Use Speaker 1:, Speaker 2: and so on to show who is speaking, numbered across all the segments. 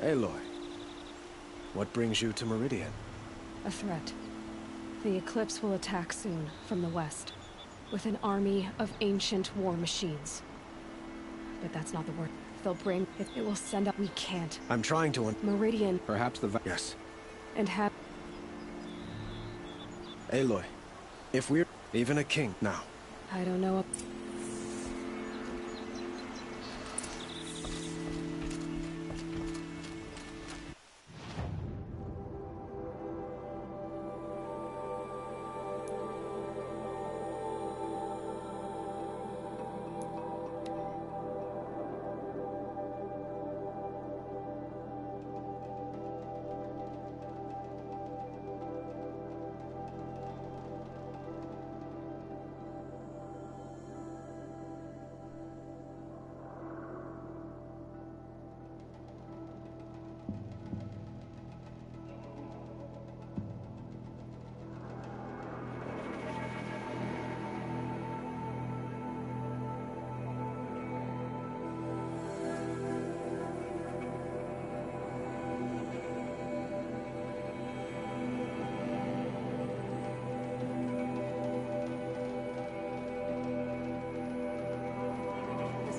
Speaker 1: Aloy, what brings you to Meridian?
Speaker 2: A threat. The Eclipse will attack soon, from the west, with an army of ancient war machines. But that's not the word. They'll bring it. It will send up. We can't.
Speaker 1: I'm trying to.
Speaker 2: Meridian.
Speaker 1: Perhaps the. Yes.
Speaker 2: And have.
Speaker 1: Aloy, if we're even a king now.
Speaker 2: I don't know.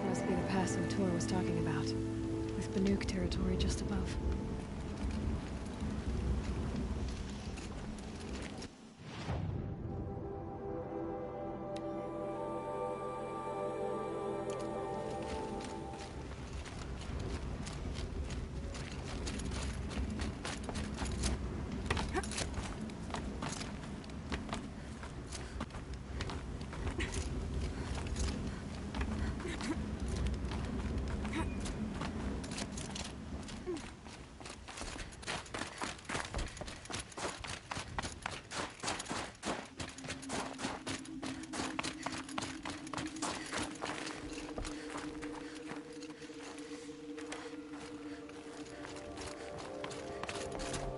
Speaker 2: Must be the pass Tor was talking about, with Banuk territory just above.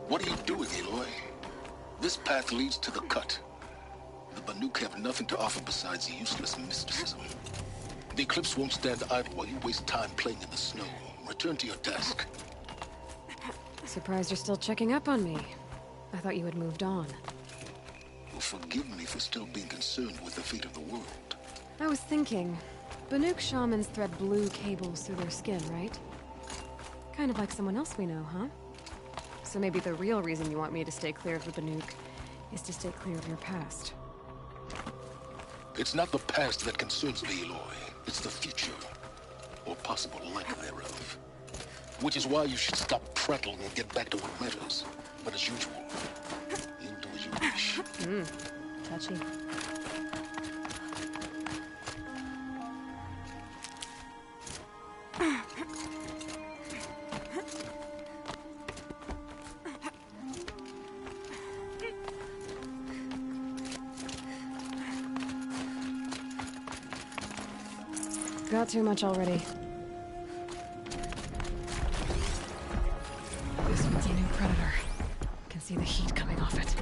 Speaker 3: What are you doing, Aloy? This path leads to the cut. The Banuk have nothing to offer besides useless mysticism. The Eclipse won't stand idle while you waste time playing in the snow. Return to your task.
Speaker 2: Surprised you're still checking up on me. I thought you had moved on.
Speaker 3: Well, forgive me for still being concerned with the fate of the world.
Speaker 2: I was thinking, Banuk shamans thread blue cables through their skin, right? Kind of like someone else we know, huh? So maybe the real reason you want me to stay clear of the Banuk is to stay clear of your past.
Speaker 3: It's not the past that concerns me, Aloy. It's the future. Or possible lack thereof. Which is why you should stop prattling and get back to what matters. But as usual, you do as you wish.
Speaker 2: Touchy. Got too much already. This one's a new predator. Can see the heat coming off it.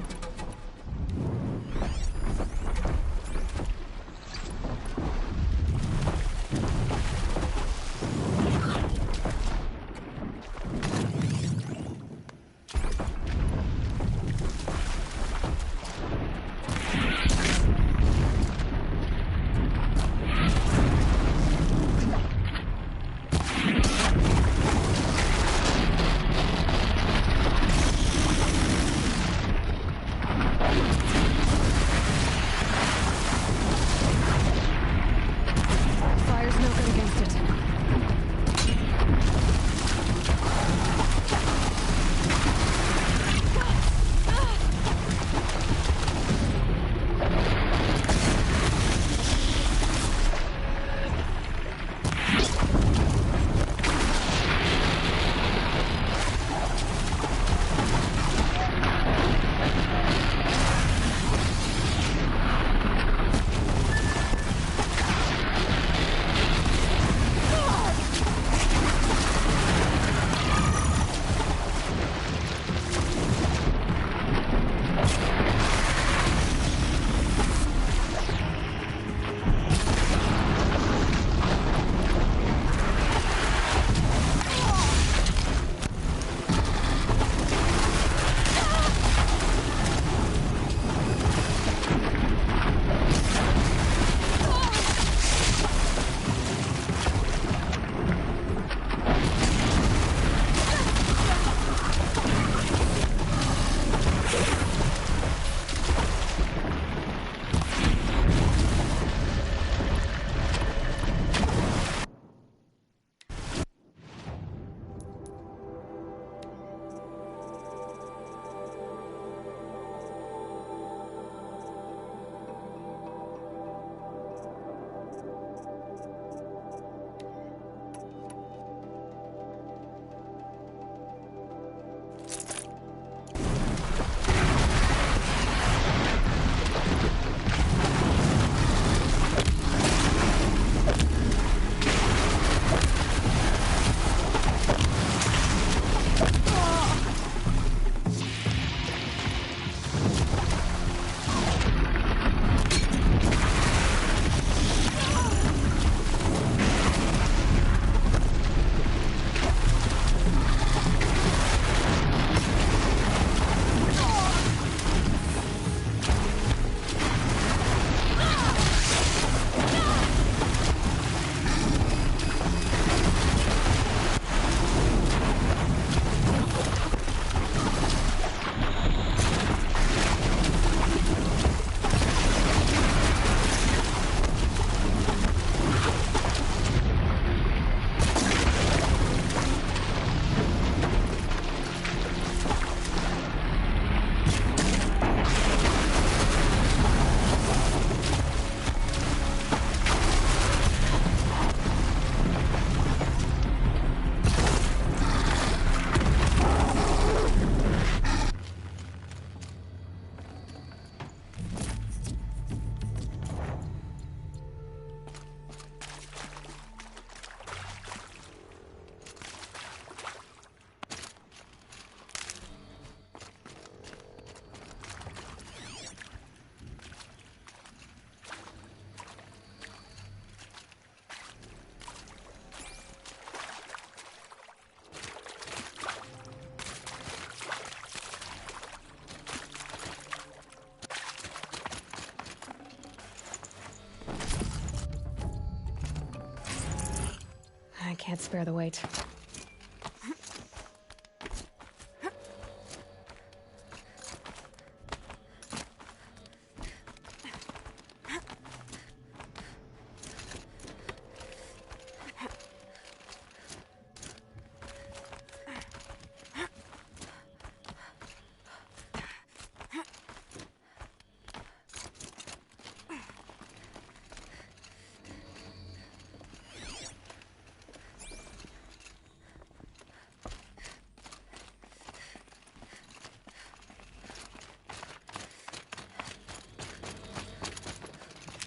Speaker 2: I can't spare the weight.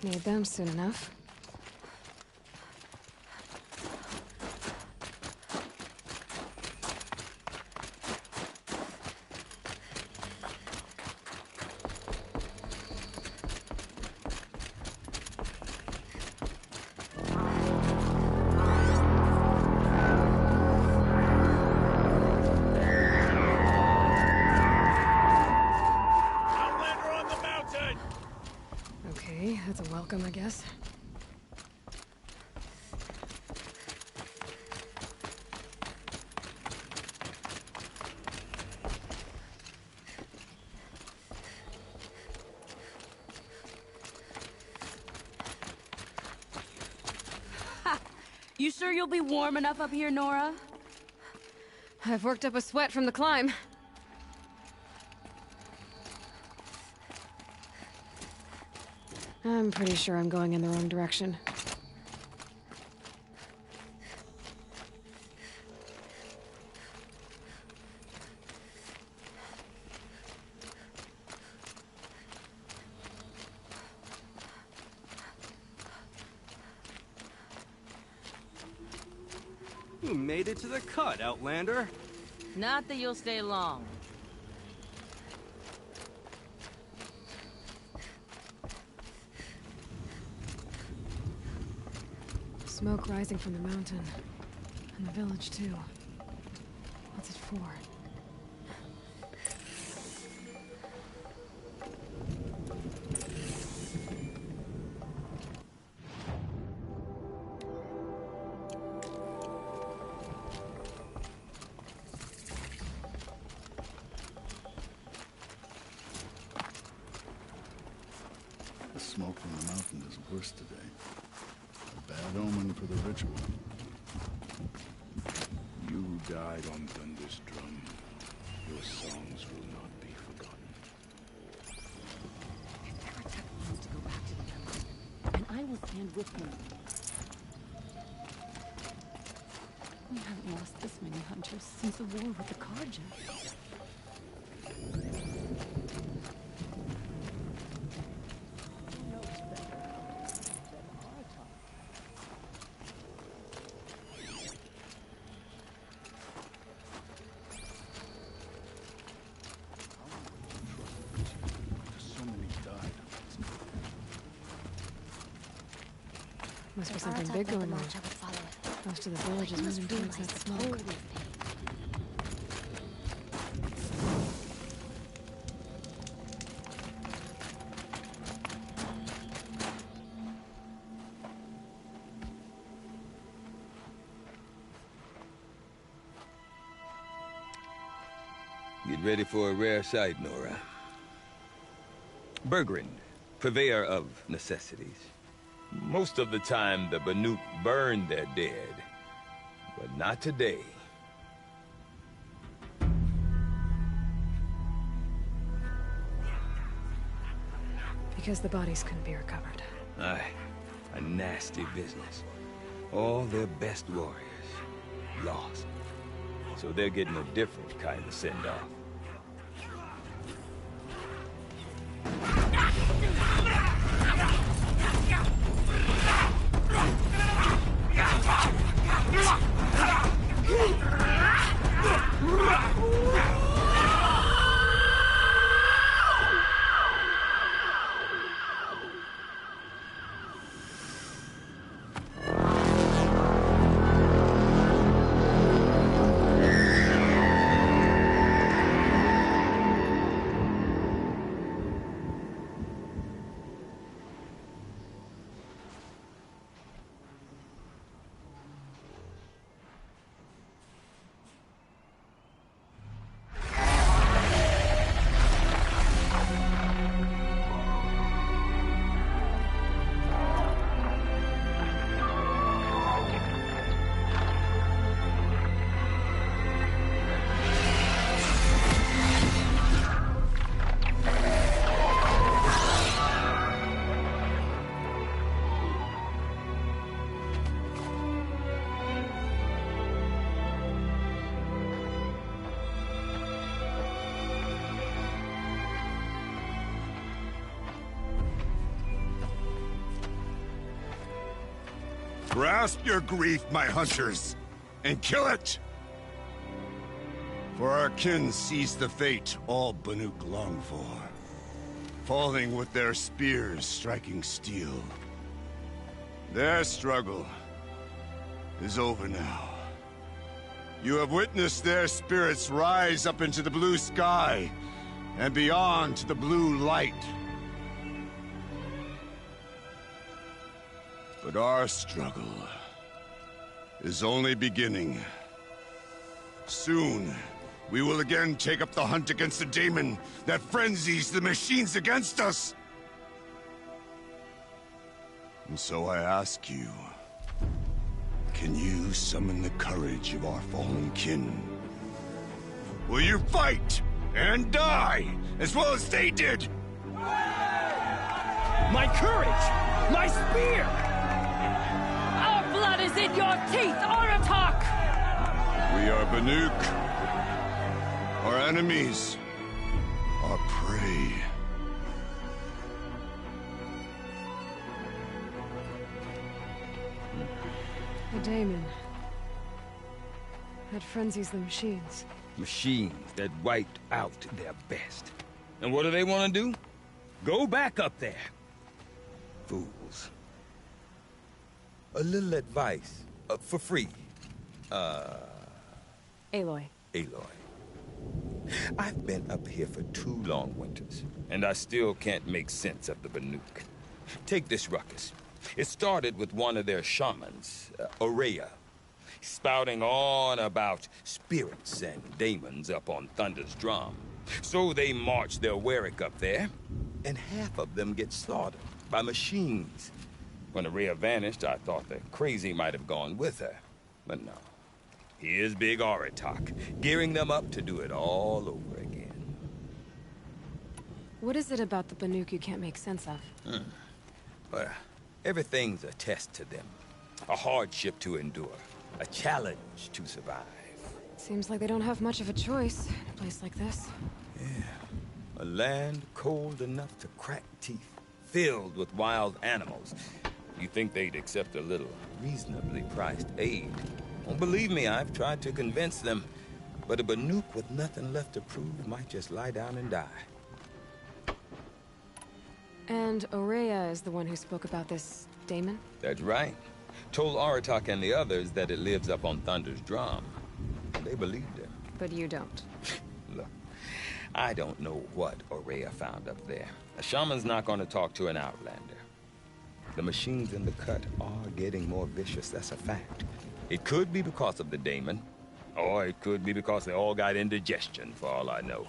Speaker 2: Need them soon enough.
Speaker 4: Outlander on the mountain!
Speaker 2: Okay, that's a welcome, I guess.
Speaker 5: You sure you'll be warm enough up here, Nora?
Speaker 2: I've worked up a sweat from the climb. I'm pretty sure I'm going in the wrong direction.
Speaker 4: You made it to the cut, Outlander.
Speaker 5: Not that you'll stay long.
Speaker 2: Smoke rising from the mountain. And the village, too. What's it for?
Speaker 6: The smoke from the mountain is worse today. A bad omen for the ritual.
Speaker 7: You died on Thunder's drum. Your songs will not be forgotten.
Speaker 5: If Evertech wants to go back to the village, and I will stand with him. We haven't lost this many hunters since the war with the Karja.
Speaker 6: So many died.
Speaker 2: Must be something big going on. Most of the village is moving towards that smoke.
Speaker 8: Get ready for a rare sight, Nora. Bergrin, purveyor of necessities. Most of the time, the Banuk burn their dead. But not today.
Speaker 2: Because the bodies couldn't be recovered.
Speaker 8: Aye, a nasty business. All their best warriors lost. So they're getting a different kind of send-off.
Speaker 7: Grasp your grief, my hunters, and kill it! For our kin sees the fate all Banuk long for, falling with their spears striking steel. Their struggle is over now. You have witnessed their spirits rise up into the blue sky, and beyond to the blue light. But our struggle is only beginning. Soon, we will again take up the hunt against the daemon that frenzies the machines against us. And so I ask you, can you summon the courage of our fallen kin? Will you fight and die as well as they did?
Speaker 9: My courage! My spear! Our blood is in your teeth, Aratak!
Speaker 7: We are Banuk. Our enemies are prey.
Speaker 2: The daemon. That frenzies the machines.
Speaker 8: Machines that wiped out their best. And what do they want to do? Go back up there. Fools. A little advice, for free.
Speaker 2: Aloy.
Speaker 8: Aloy. I've been up here for 2 long winters, and I still can't make sense of the Banuk. Take this ruckus. It started with one of their shamans, Aurea, spouting on about spirits and daemons up on Thunder's drum. So they march their Warwick up there, and half of them get slaughtered by machines. When Aurea vanished, I thought the crazy might have gone with her, but no. Here's Big Aratak, gearing them up to do it all over again.
Speaker 2: What is it about the Banuk you can't make sense of?
Speaker 8: Well, everything's a test to them. A hardship to endure. A challenge to survive.
Speaker 2: Seems like they don't have much of a choice in a place like this.
Speaker 8: Yeah. A land cold enough to crack teeth. Filled with wild animals. You think they'd accept a little reasonably priced aid. Don't believe me, I've tried to convince them. But a Banuk with nothing left to prove might just lie down and die.
Speaker 2: And Aurea is the one who spoke about this daemon?
Speaker 8: That's right. Told Aratak and the others that it lives up on Thunder's drum. They believed him.
Speaker 2: But you don't.
Speaker 8: Look, I don't know what Aurea found up there. A shaman's not going to talk to an outlander. The machines in the cut are getting more vicious, that's a fact. It could be because of the daemon, or it could be because they all got indigestion, for all I know.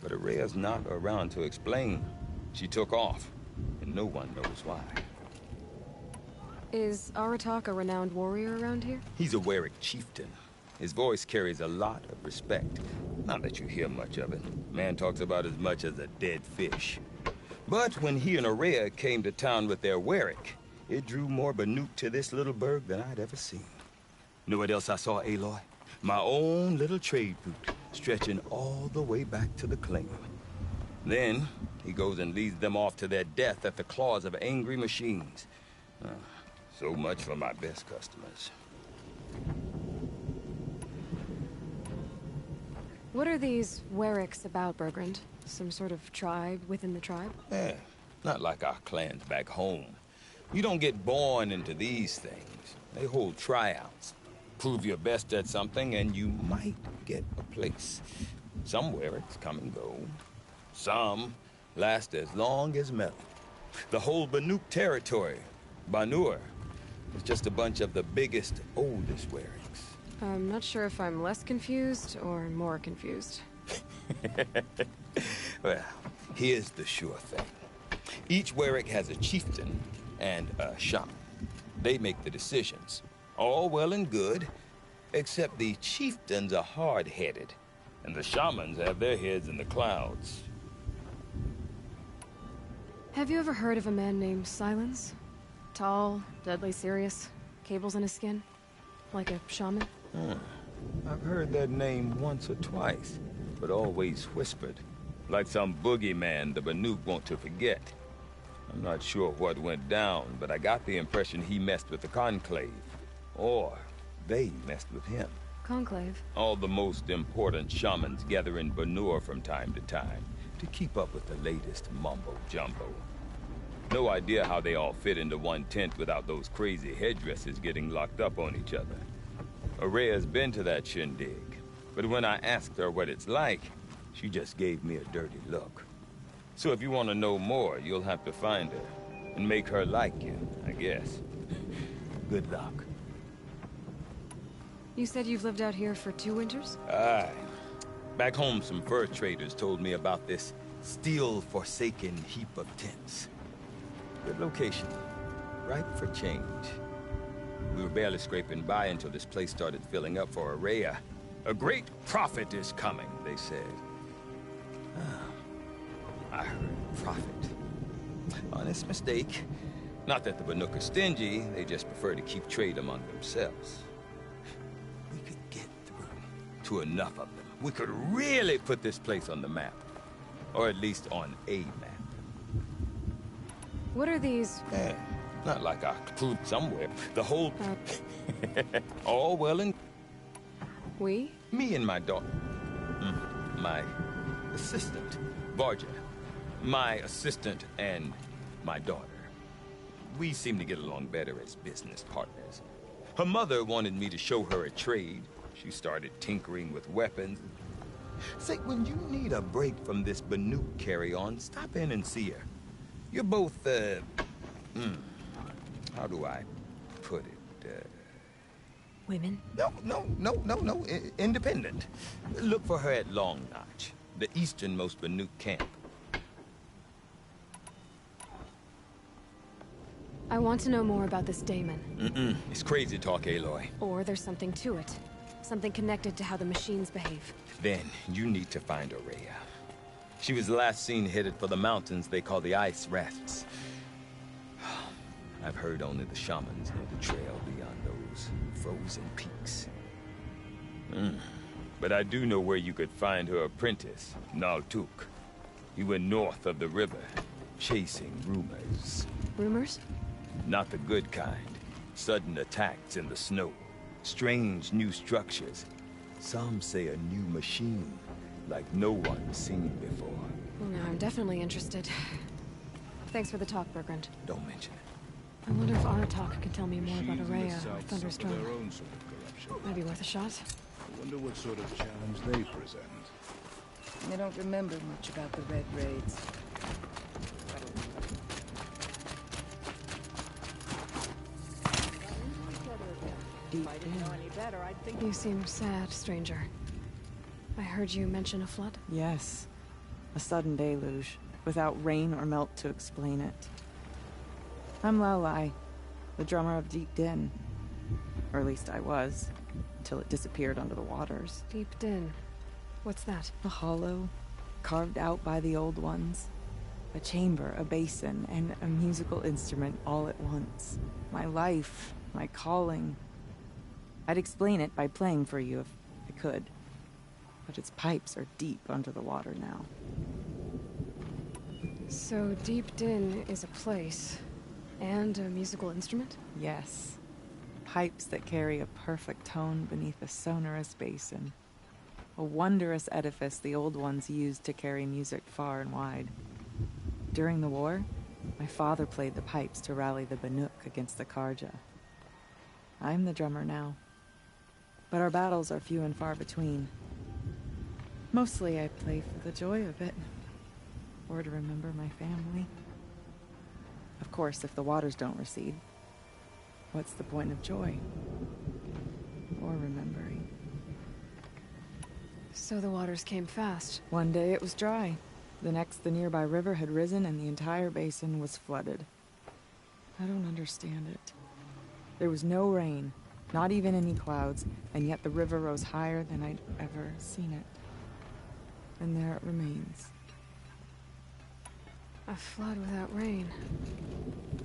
Speaker 8: But Aurea's not around to explain. She took off, and no one knows why.
Speaker 2: Is Aratak a renowned warrior around here?
Speaker 8: He's a Warwick chieftain. His voice carries a lot of respect. Not that you hear much of it. Man talks about as much as a dead fish. But when he and Aurea came to town with their Warwick, it drew more Banuk to this little burg than I'd ever seen. You know what else I saw, Aloy? My own little trade route, stretching all the way back to the claim. Then, he goes and leads them off to their death at the claws of angry machines. So much for my best customers.
Speaker 2: What are these Warwicks about, Bergrand? Some sort of tribe within the tribe?
Speaker 8: Yeah, not like our clans back home. You don't get born into these things. They hold tryouts. Prove your best at something and you might get a place. Somewhere it's come and go. Some last as long as metal. The whole Banuk territory, Banur, is just a bunch of the biggest, oldest Warwicks.
Speaker 2: I'm not sure if I'm less confused or more confused.
Speaker 8: Well, here's the sure thing. Each Warwick has a chieftain and a shaman. They make the decisions. All well and good, except the chieftains are hard-headed, and the shamans have their heads in the clouds.
Speaker 2: Have you ever heard of a man named Silence? Tall, deadly serious, cables in his skin? Like a shaman?
Speaker 8: I've heard that name once or twice, but always whispered. Like some boogeyman the Banuk want to forget. I'm not sure what went down, but I got the impression he messed with the Conclave. Or they messed with him.
Speaker 2: Conclave?
Speaker 8: All the most important shamans gather in Banur from time to time to keep up with the latest mumbo-jumbo. No idea how they all fit into one tent without those crazy headdresses getting locked up on each other. Araya's been to that shindig, but when I asked her what it's like, she just gave me a dirty look. So if you want to know more, you'll have to find her and make her like you, I guess. Good luck.
Speaker 2: You said you've lived out here for 2 winters?
Speaker 8: Aye. Back home, some fur traders told me about this steel-forsaken heap of tents. Good location. Ripe for change. We were barely scraping by until this place started filling up for Araya. A great prophet is coming, they said. I heard prophet. Honest mistake. Not that the Banuk are stingy, they just prefer to keep trade among themselves. We could get through to enough of them. We could really put this place on the map. Or at least on a map.
Speaker 2: What are these?
Speaker 8: Not like I could prove somewhere. The whole... all well and...
Speaker 2: We?
Speaker 8: Me and my daughter. My assistant, Varja. My assistant and my daughter. We seem to get along better as business partners. Her mother wanted me to show her a trade. She started tinkering with weapons. Say, when you need a break from this Banuk carry-on, stop in and see her. You're both, how do I put it?
Speaker 2: Women?
Speaker 8: No. Independent. Look for her at Long Notch, the easternmost Banuk camp.
Speaker 2: I want to know more about this Damon.
Speaker 8: It's crazy talk, Aloy.
Speaker 2: Or there's something to it. Something connected to how the machines behave.
Speaker 8: Then, you need to find Araya. She was last seen headed for the mountains they call the Ice Rafts. I've heard only the shamans know the trail beyond those frozen peaks. But I do know where you could find her apprentice, Naltuk. He went north of the river, chasing rumors.
Speaker 2: Rumors?
Speaker 8: Not the good kind. Sudden attacks in the snow. Strange new structures. Some say a new machine, like no one's seen before.
Speaker 2: Well, now I'm definitely interested. Thanks for the talk, Bergrand.
Speaker 8: Don't mention it.
Speaker 2: I wonder if Aratak can tell me more about Araya or Thunderstone.
Speaker 6: Their own sort of corruption.
Speaker 2: Might be worth a shot.
Speaker 6: I wonder what sort of challenge they present.
Speaker 10: I don't remember much about the Red Raids.
Speaker 2: You seem sad, stranger. I heard you mention a flood?
Speaker 11: Yes. A sudden deluge, without rain or melt to explain it. I'm Lalai, the drummer of Deep Din. Or at least I was, until it disappeared under the waters.
Speaker 2: Deep Din. What's that?
Speaker 11: A hollow, carved out by the old ones. A chamber, a basin, and a musical instrument all at once. My life, my calling. I'd explain it by playing for you if I could. But its pipes are deep under the water now.
Speaker 2: So Deep Din is a place, and a musical instrument?
Speaker 11: Yes. Pipes that carry a perfect tone beneath a sonorous basin. A wondrous edifice the old ones used to carry music far and wide. During the war, my father played the pipes to rally the Banuk against the Karja. I'm the drummer now. But our battles are few and far between. Mostly I play for the joy of it. Or to remember my family. Of course, if the waters don't recede, what's the point of joy? Or remembering?
Speaker 2: So the waters came fast.
Speaker 11: One day it was dry. The next, the nearby river had risen and the entire basin was flooded. I don't understand it. There was no rain, not even any clouds, and yet the river rose higher than I'd ever seen it. And there it remains.
Speaker 2: A flood without rain.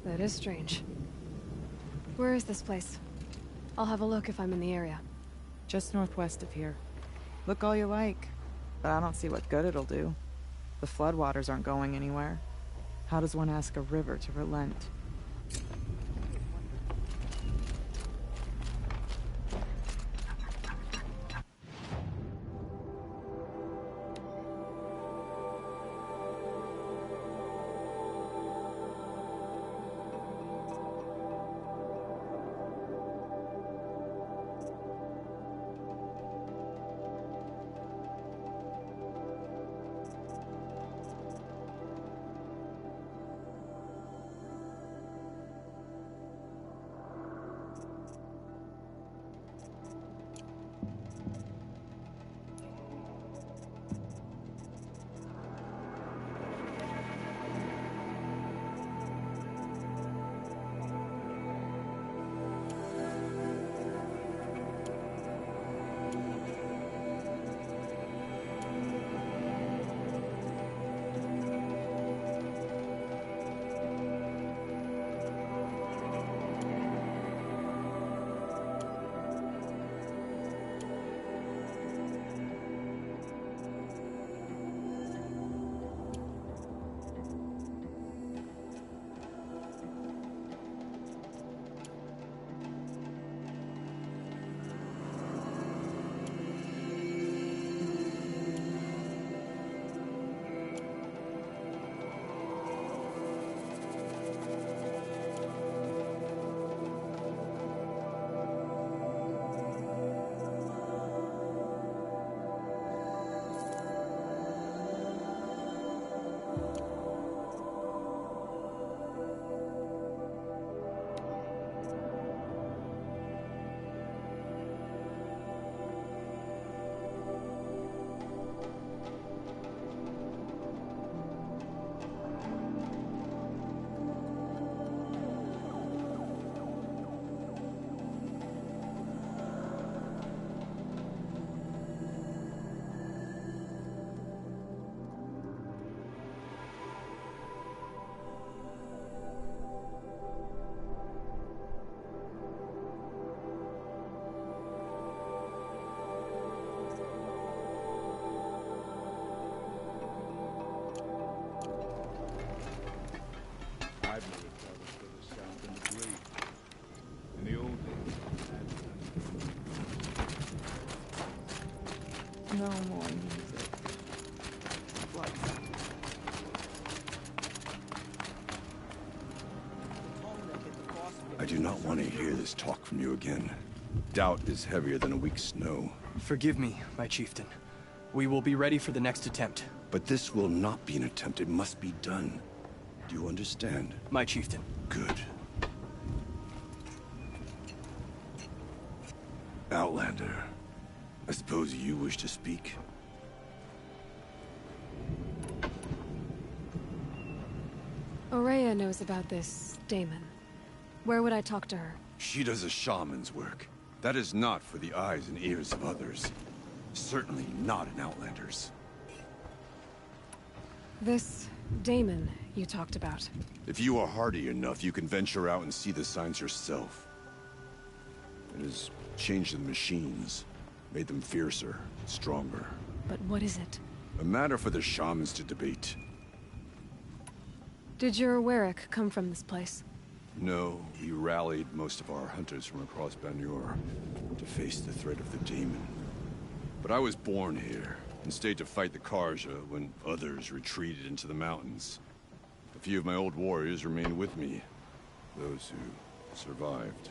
Speaker 2: That is strange. Where is this place? I'll have a look if I'm in the area.
Speaker 11: Just northwest of here. Look all you like, but I don't see what good it'll do. The floodwaters aren't going anywhere. How does one ask a river to relent? No more music. Blood.
Speaker 7: I do not want to hear this talk from you again. Doubt is heavier than a week's snow.
Speaker 12: Forgive me, my chieftain. We will be ready for the next attempt.
Speaker 7: But this will not be an attempt. It must be done. Do you understand?
Speaker 12: My chieftain.
Speaker 7: Good. Outlander, I suppose you wish to speak?
Speaker 2: Aurea knows about this Damon. Where would I talk to her?
Speaker 7: She does a shaman's work. That is not for the eyes and ears of others. Certainly not an Outlander's.
Speaker 2: This Damon you talked about.
Speaker 7: If you are hardy enough, you can venture out and see the signs yourself. It has changed the machines, made them fiercer, stronger.
Speaker 2: But what is it?
Speaker 7: A matter for the shamans to debate.
Speaker 2: Did your Warwick come from this place?
Speaker 7: No, we rallied most of our hunters from across Banur to face the threat of the demon. But I was born here, and stayed to fight the Karja when others retreated into the mountains. A few of my old warriors remained with me, those who survived.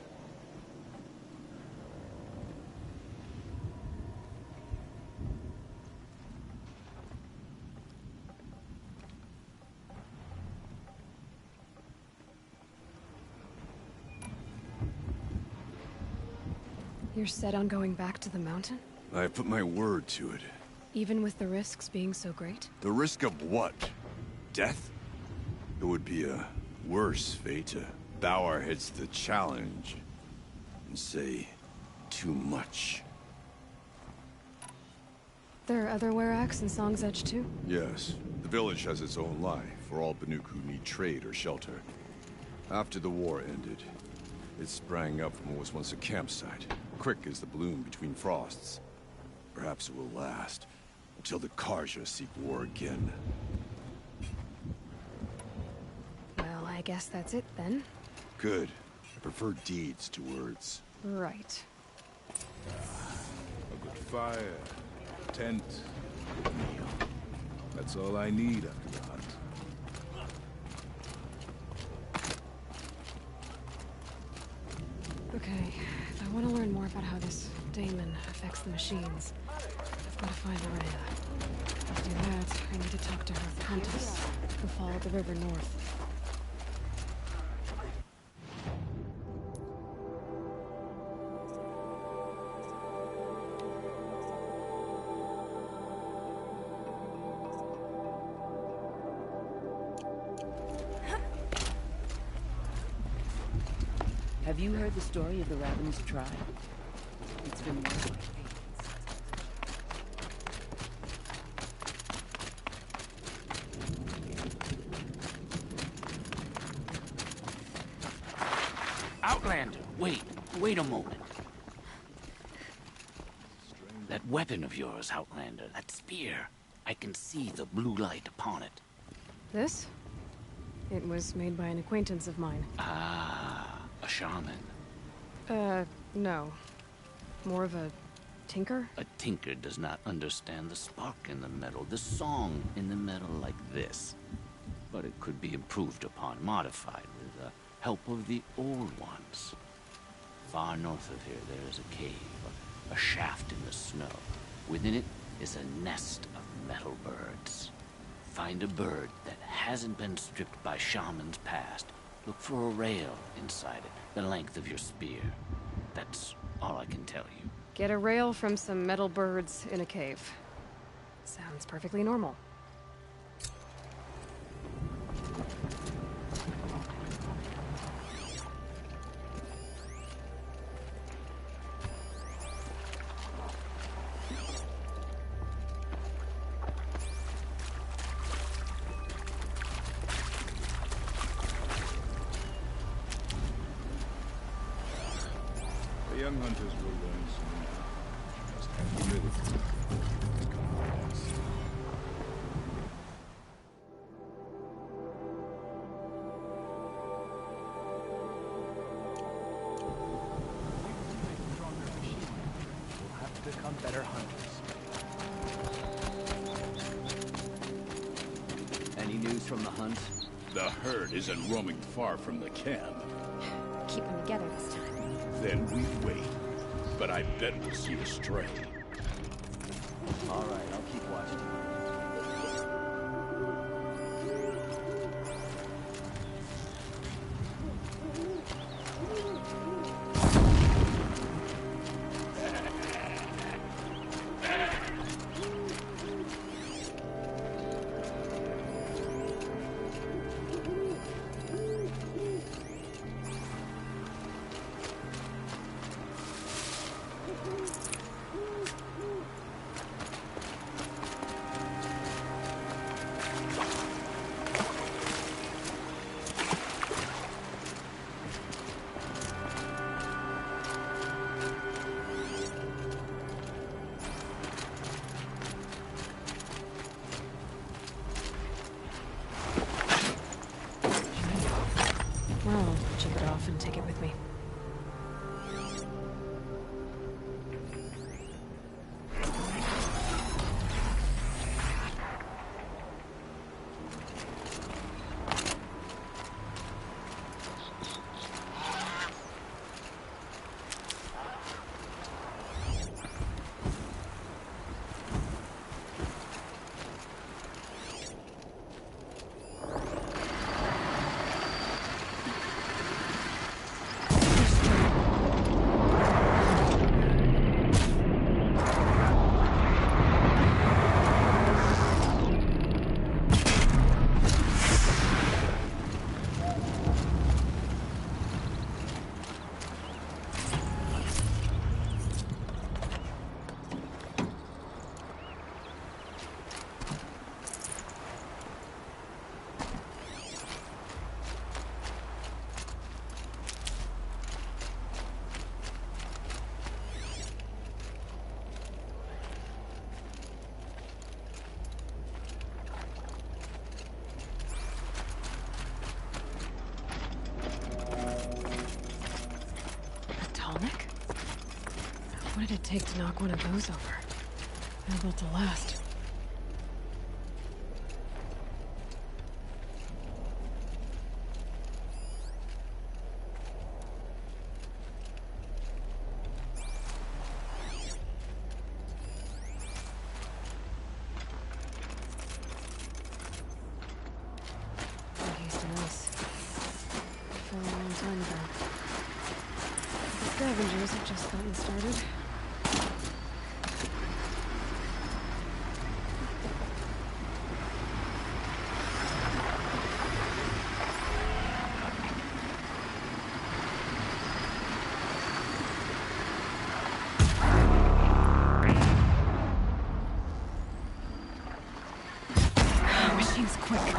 Speaker 2: You're set on going back to the mountain?
Speaker 7: I have put my word to it.
Speaker 2: Even with the risks being so great?
Speaker 7: The risk of what? Death? It would be a worse fate to bow our heads to the challenge and say too much.
Speaker 2: There are other Warracks in Song's Edge too?
Speaker 7: Yes. The village has its own life for all Banuk who need trade or shelter. After the war ended, it sprang up from what was once a campsite, quick as the bloom between frosts. Perhaps it will last, until the Karja seek war again.
Speaker 2: I guess that's it then.
Speaker 13: Good. I prefer deeds to words.
Speaker 2: Right.
Speaker 14: A good fire, a tent, a good meal. That's all I need after the hunt.
Speaker 2: Okay, if I want to learn more about how this daemon affects the machines, I've got to find Araya. To do that, I need to talk to her hunters who followed the river north.
Speaker 10: Have you heard the story of the Raven's tribe? It's been one of my favorites.
Speaker 15: Outlander, wait a moment. That weapon of yours, Outlander, that spear, I can see the blue light upon it.
Speaker 2: This? It was made by an acquaintance of mine.
Speaker 15: Ah, a shaman.
Speaker 2: No. More of a tinker?
Speaker 15: A tinker does not understand the spark in the metal, the song in the metal like this. But it could be improved upon, modified with the help of the old ones. Far north of here, there is a cave, a shaft in the snow. Within it is a nest of metal birds. Find a bird that hasn't been stripped by shamans past. Look for a rail inside it, the length of your spear. That's all I can tell you.
Speaker 2: Get a rail from some metal birds in a cave. Sounds perfectly normal.
Speaker 14: The young hunters will learn soon. Just have humility. And confidence.
Speaker 12: We'll have to become better hunters. Any news from the hunt?
Speaker 16: The herd isn't roaming far from the camp.
Speaker 2: Keep them together this time.
Speaker 16: Then we wait. But I bet we'll see a stray.
Speaker 12: All right, I'll keep watching.
Speaker 2: What'd it take to knock one of those over? How built to last? Scavengers have just gotten started. Machine's quick.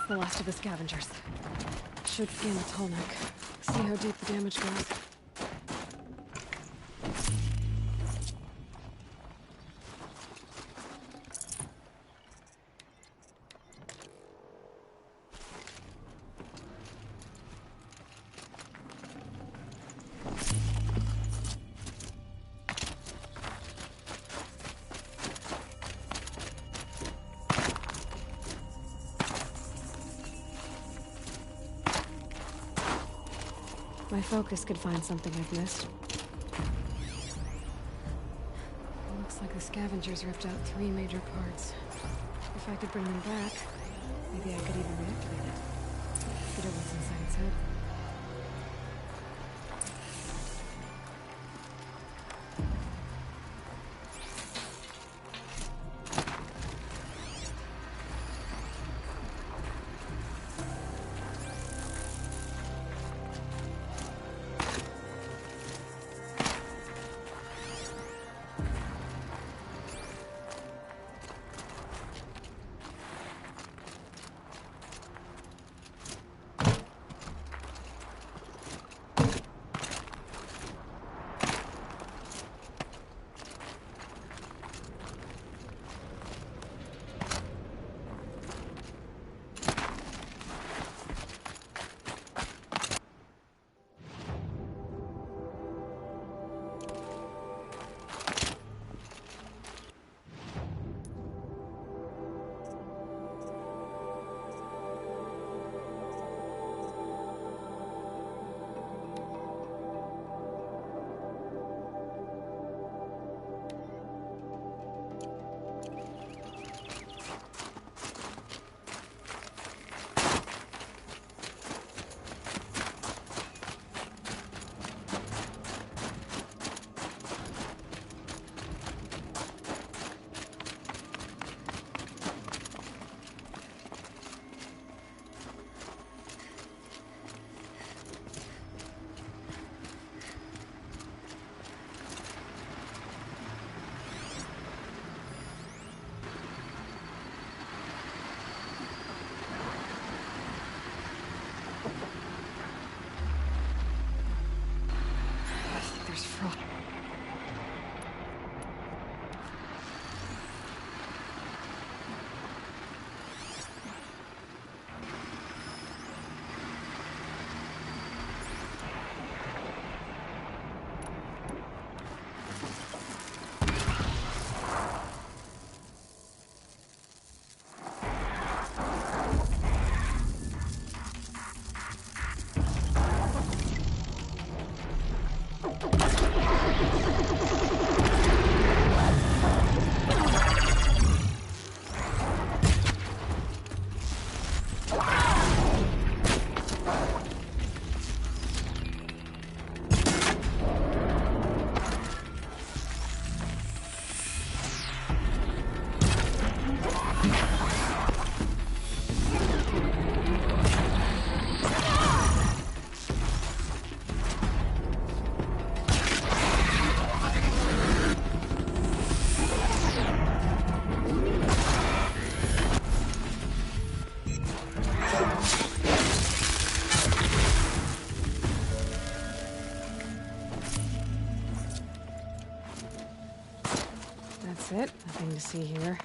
Speaker 2: The last of the scavengers. Should scan the tall neck. See how deep the damage goes. My focus could find something I've missed. Looks like the scavengers ripped out 3 major parts. If I could bring them back, maybe I could even reactivate it. Get at what's inside its head. That's it. Nothing to see here.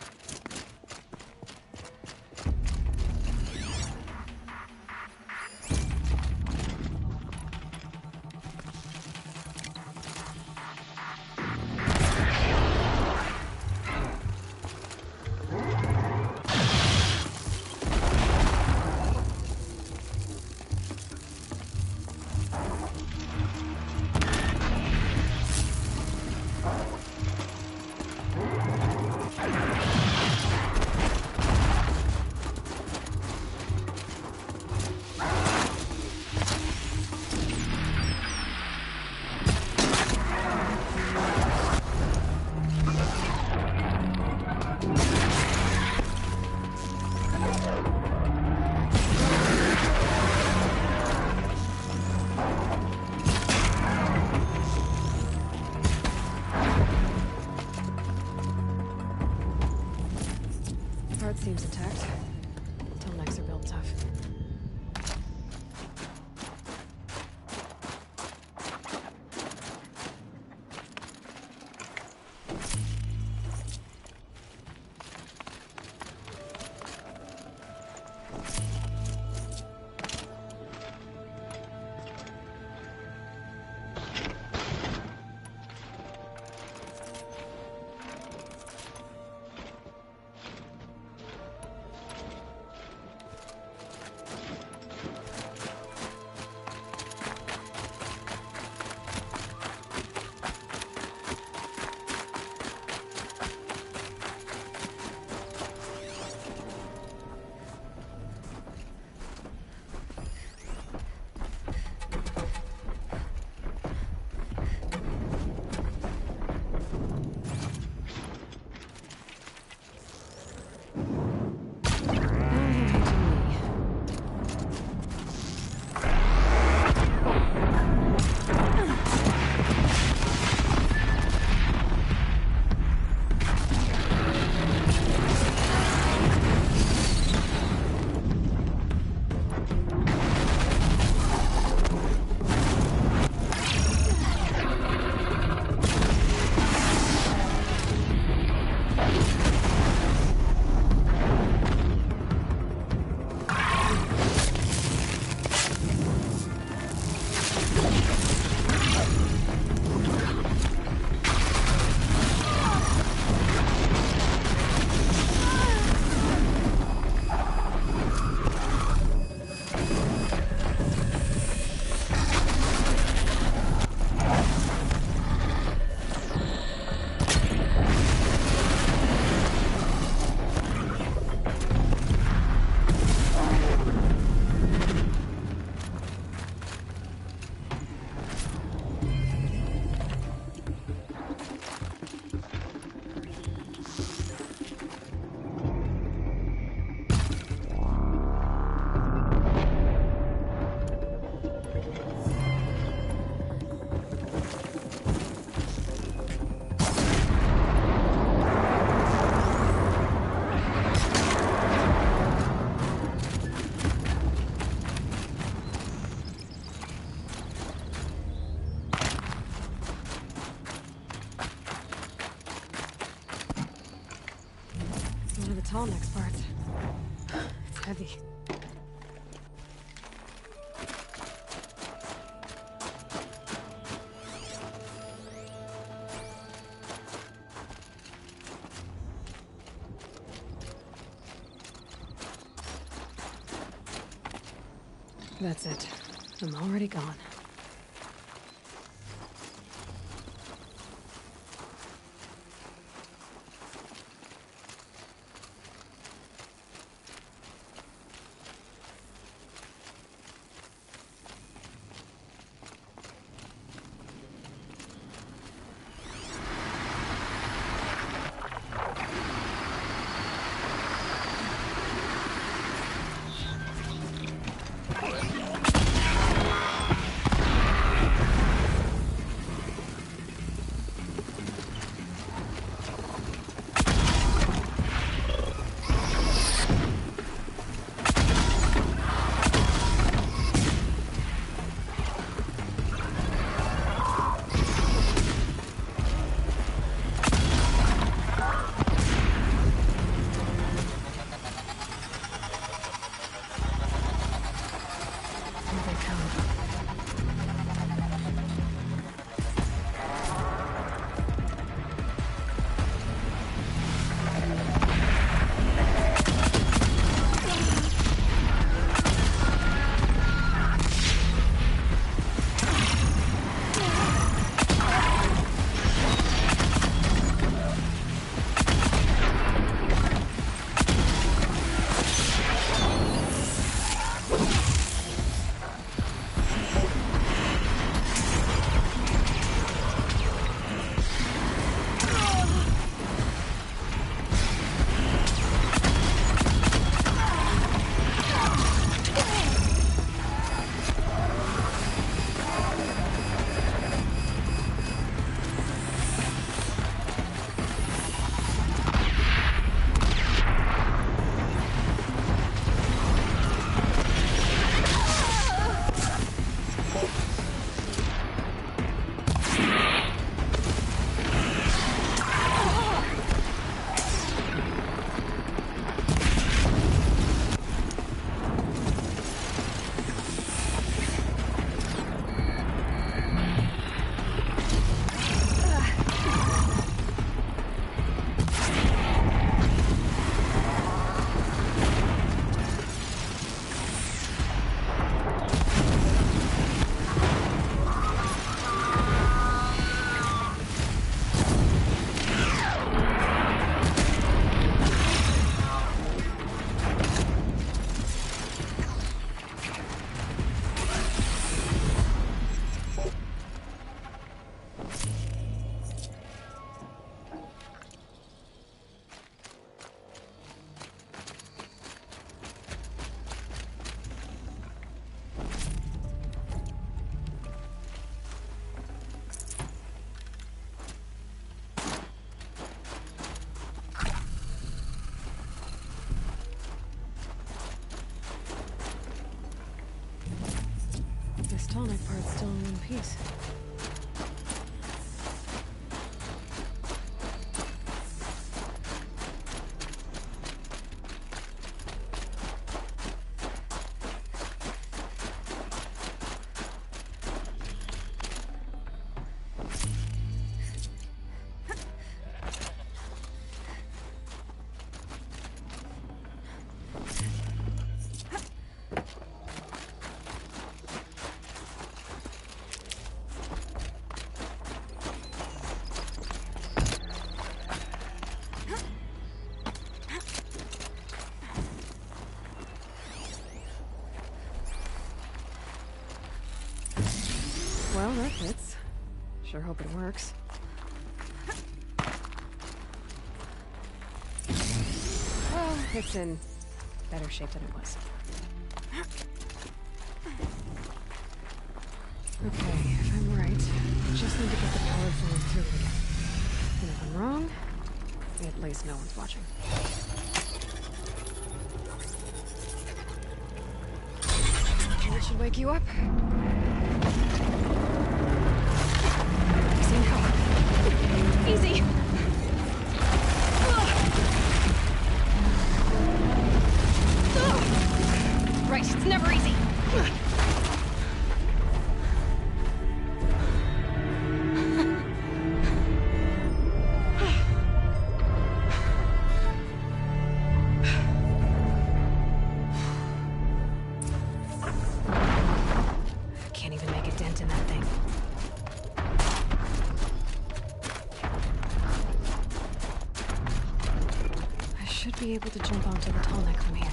Speaker 2: Seems attacked. Tallnecks are built tough. Tallnecks parts. It's heavy. That's it. I'm already gone. tonic part's still in one piece. Well, that fits. Sure hope it works. Well, it's in better shape than it was. Okay, if I'm right, I just need to get the power flowing through it again. And if I'm wrong, at least no one's watching. That should wake you up. Easy. Right, it's never easy. Can't even make a dent in that thing. Should be able to jump onto the tall neck from here.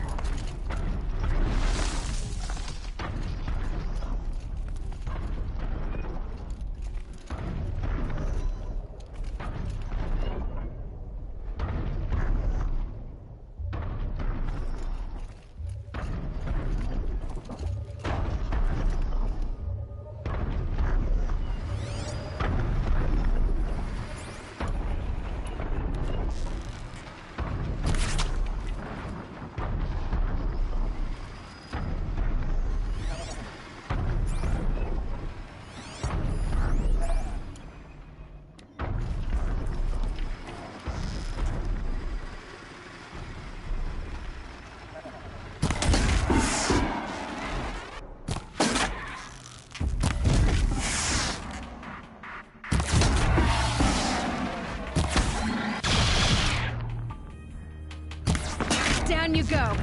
Speaker 2: Down you go.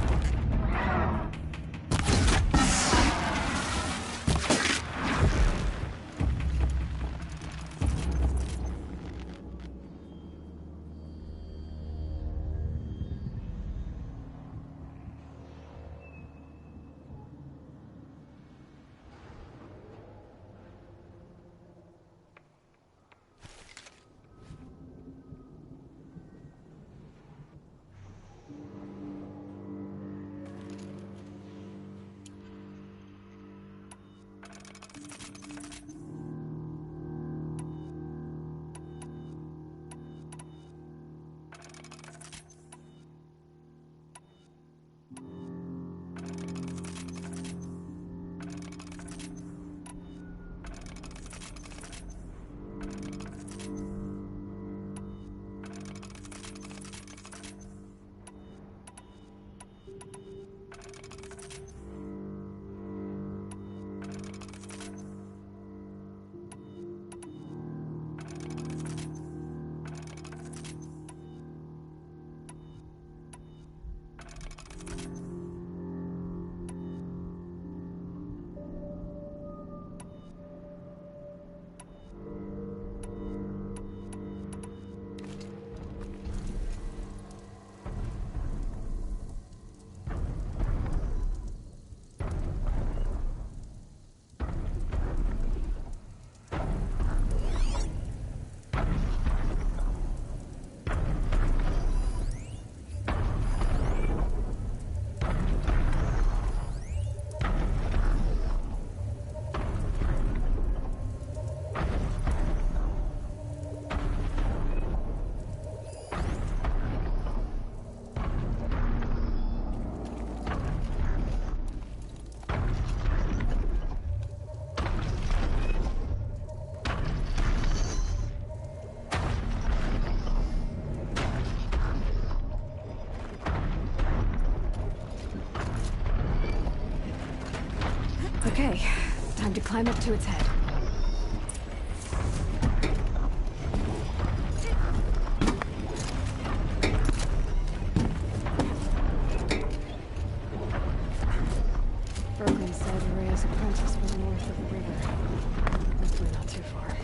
Speaker 2: Okay, time to climb up to its head. Bergman said Rhea's apprentice was north of the river. Hopefully not too far.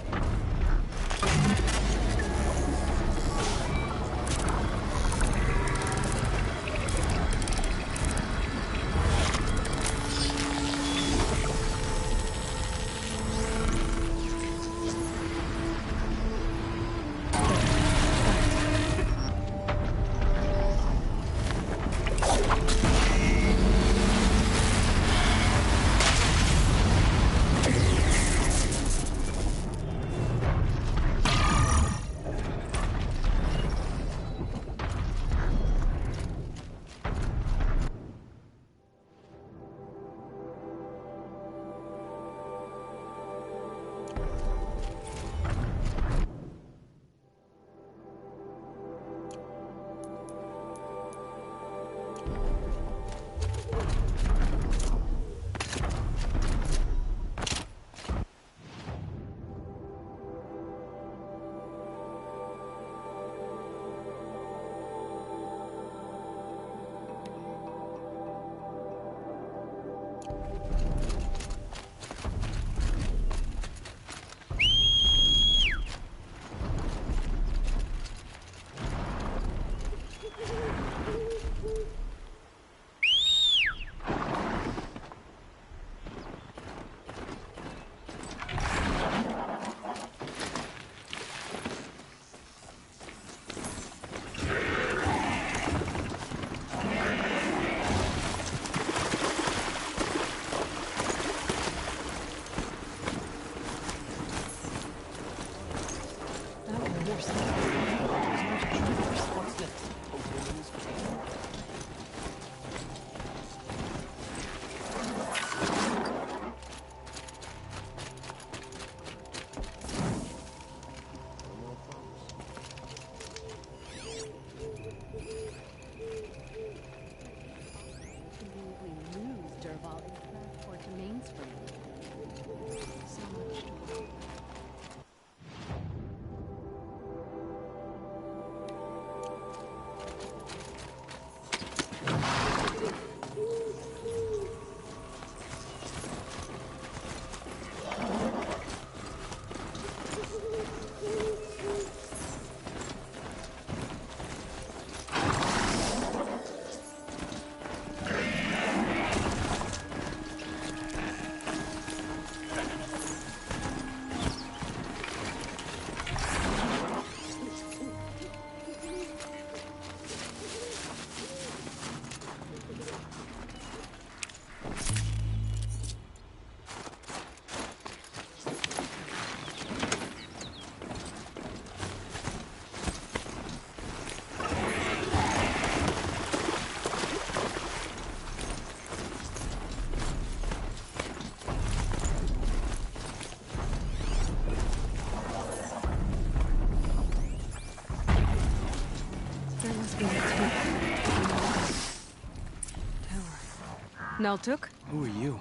Speaker 2: Naltuk?
Speaker 12: Who are you?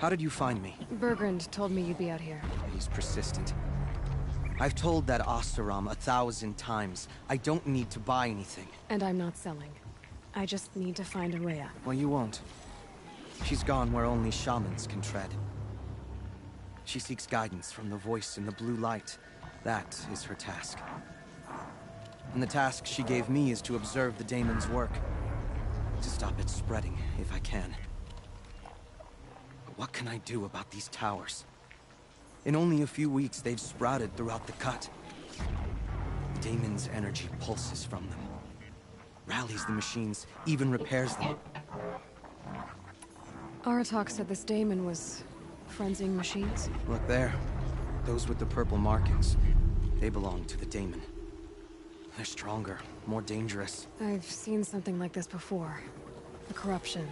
Speaker 12: How did you find me?
Speaker 2: Bergrand told me you'd be out here.
Speaker 12: He's persistent. I've told that Oseram 1,000 times. I don't need to buy anything.
Speaker 2: And I'm not selling. I just need to find Rhea.
Speaker 12: Well, you won't. She's gone where only shamans can tread. She seeks guidance from the voice in the blue light. That is her task. And the task she gave me is to observe the daemon's work. To stop it spreading, if I can. But what can I do about these towers? In only a few weeks, they've sprouted throughout the cut. The daemon's energy pulses from them. Rallies the machines, even repairs them.
Speaker 2: Aratak said this daemon was frenzying machines.
Speaker 12: Look there. Those with the purple markings. They belong to the daemon. They're stronger, more dangerous.
Speaker 2: I've seen something like this before. The corruption.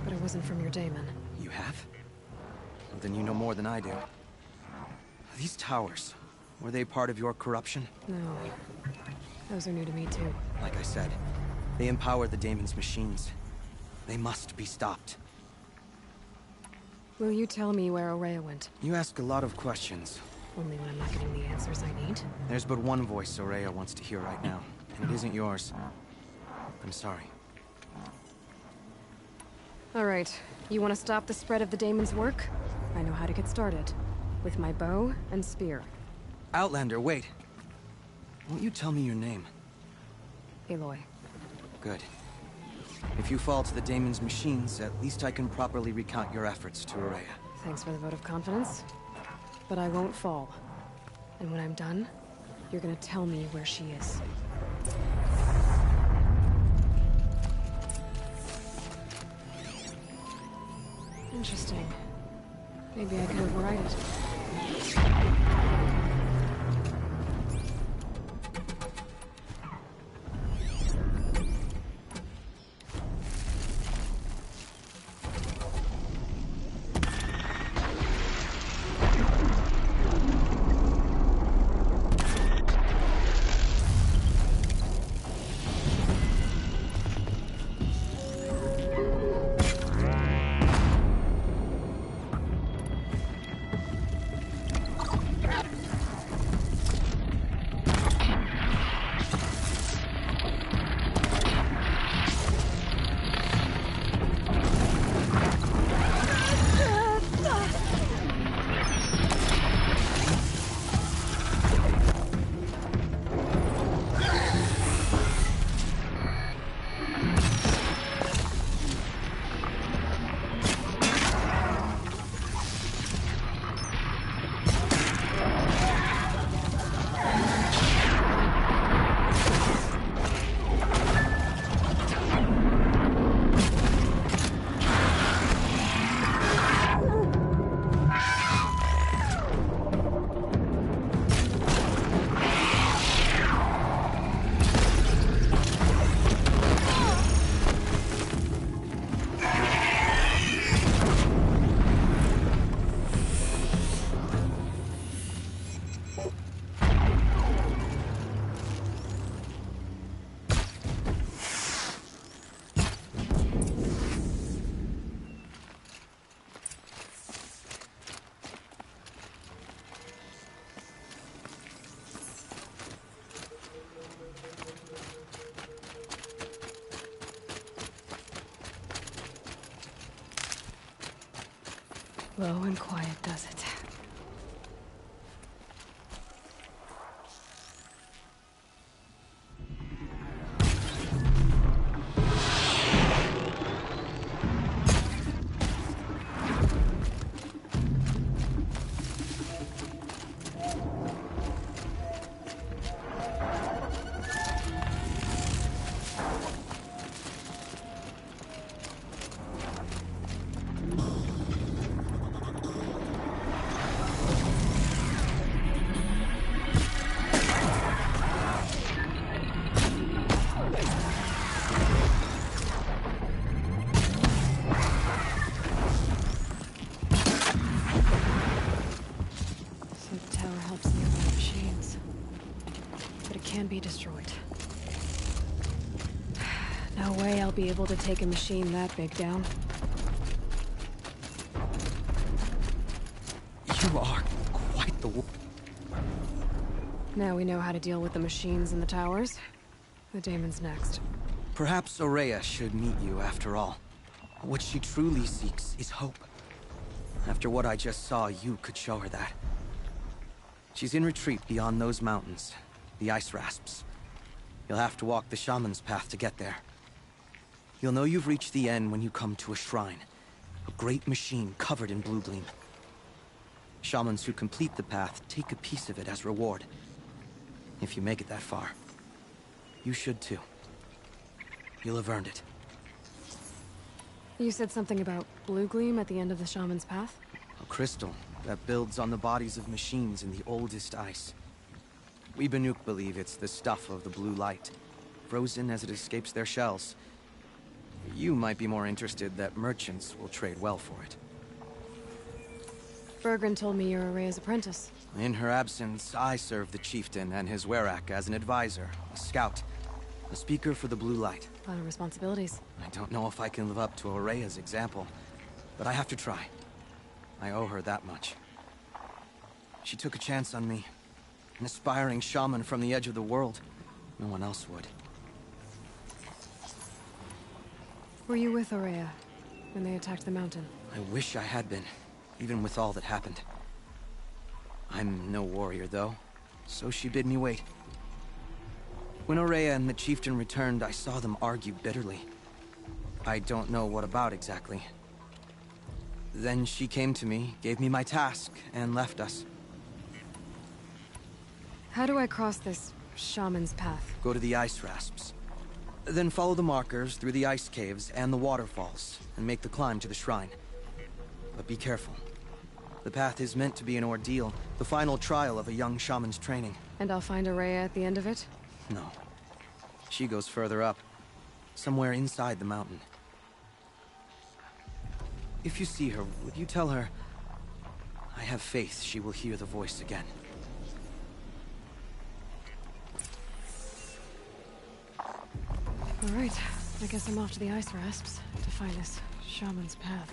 Speaker 2: But it wasn't from your daemon.
Speaker 12: You have? Well, then you know more than I do. These towers, were they part of your corruption?
Speaker 2: No. Those are new to me, too.
Speaker 12: Like I said, they empower the daemon's machines. They must be stopped.
Speaker 2: Will you tell me where Aurea went?
Speaker 12: You ask a lot of questions.
Speaker 2: Only when I'm not getting the answers I need.
Speaker 12: There's but one voice Aurea wants to hear right now, and it isn't yours. I'm sorry.
Speaker 2: Alright, you want to stop the spread of the Daemon's work? I know how to get started. With my bow and spear.
Speaker 12: Outlander, wait. Won't you tell me your name?
Speaker 2: Aloy.
Speaker 12: Good. If you fall to the Daemon's machines, at least I can properly recount your efforts to Aurea.
Speaker 2: Thanks for the vote of confidence. But I won't fall. And when I'm done, you're gonna tell me where she is. Interesting. Maybe I could override it. Low and quiet does it. Can be destroyed. No way I'll be able to take a machine that big down.
Speaker 12: You are quite the
Speaker 2: Now we know how to deal with the machines in the towers. The Daemon's next.
Speaker 12: Perhaps Aurea should meet you after all. What she truly seeks is hope. After what I just saw, you could show her that. She's in retreat beyond those mountains. The ice rasps. You'll have to walk the shaman's path to get there. You'll know you've reached the end when you come to a shrine. A great machine covered in blue gleam. Shamans who complete the path take a piece of it as reward. If you make it that far. You should too. You'll have earned it.
Speaker 2: You said something about blue gleam at the end of the shaman's path?
Speaker 12: A crystal that builds on the bodies of machines in the oldest ice. We Banuk believe it's the stuff of the blue light, frozen as it escapes their shells. You might be more interested that merchants will trade well for it.
Speaker 2: Bergren told me you're Aurea's apprentice.
Speaker 12: In her absence, I serve the chieftain and his werak as an advisor, a scout, a speaker for the blue light.
Speaker 2: A lot of responsibilities.
Speaker 12: I don't know if I can live up to Aurea's example, but I have to try. I owe her that much. She took a chance on me. An aspiring shaman from the edge of the world. No one else would.
Speaker 2: Were you with Aurea when they attacked the mountain?
Speaker 12: I wish I had been, even with all that happened. I'm no warrior, though, so she bid me wait. When Aurea and the chieftain returned, I saw them argue bitterly. I don't know what about exactly. Then she came to me, gave me my task, and left us.
Speaker 2: How do I cross this shaman's path?
Speaker 12: Go to the ice rasps. Then follow the markers through the ice caves and the waterfalls, and make the climb to the shrine. But be careful. The path is meant to be an ordeal, the final trial of a young shaman's training.
Speaker 2: And I'll find Aurea at the end of it?
Speaker 12: No. She goes further up. Somewhere inside the mountain. If you see her, would you tell her... I have faith she will hear the voice again.
Speaker 2: All right. I guess I'm off to the ice rasps to find this shaman's path.